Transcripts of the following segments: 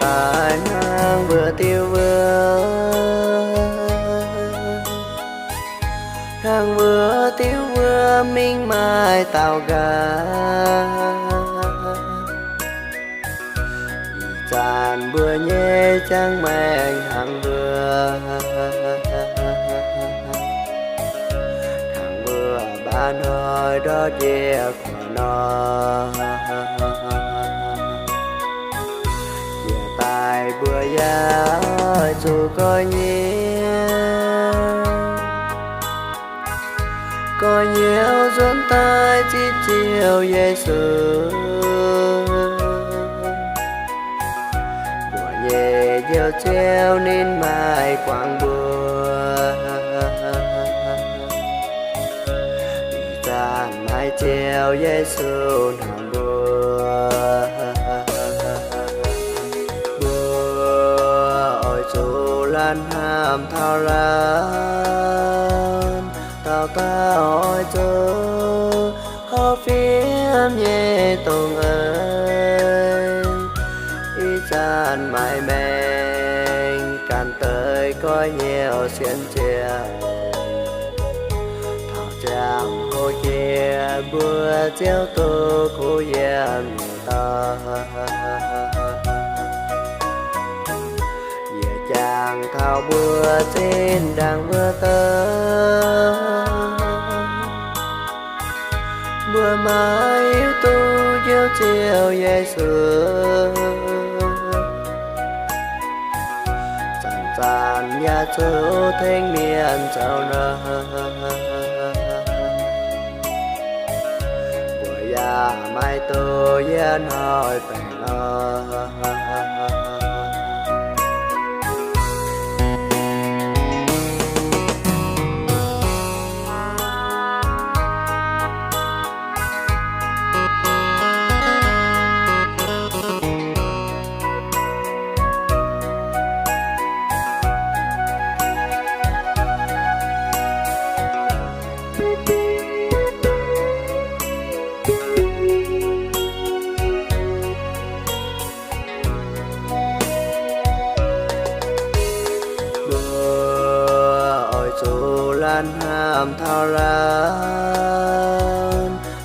tài năng vừa tiêu vừa hàng vừa tiêu vừa minh mai tao gà tràn bữa nhé chẳng mẹ hàng vừa bạn hỏi đó chia của nó chia tài bữa giá dù có nhiều dẫn tay chỉ chiều Giêsu của nhẹ chiều treo nên mai quang bùa mai chiều Giêsu nằm bùa ôi dù lan hàm thao lan tao ta ôi chú họ phía nhẹ tùng ơi ý chan mai mình càng tới có nhiều xiên chia chàng hồ kia bữa chiều tô khu yên ta về chàng thao bữa trên đang bữa tơ bữa mai yêu tu chiều chiều Giêsu chàng nhà chú thanh miền châu nơ mai tôi yên hỏi tình lan hàm thao lan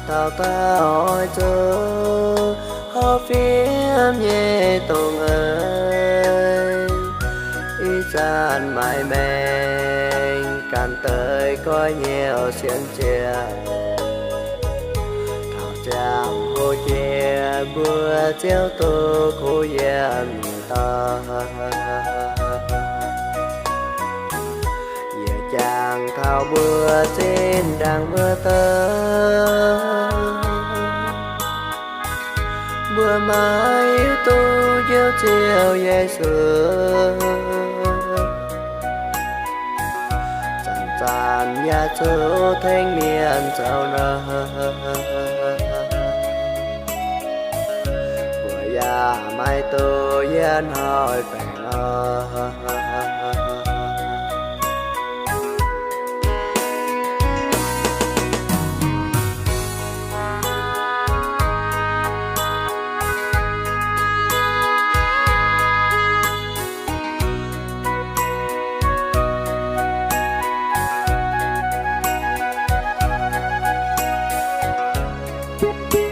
tao ta ôi chú họ phía nhẹ tùng ơi ý chan mai mình càng tới có nhiều xiên chia thảo chàng hồ chia bữa chiều tô khu yên ta chàng thao bữa trên đang bữa tơ bữa mai yêu tu chiều chiều Giêsu chàng chàng nhà chú thanh miền châu nơ bữa già mai tu yên hỏi phải Boop.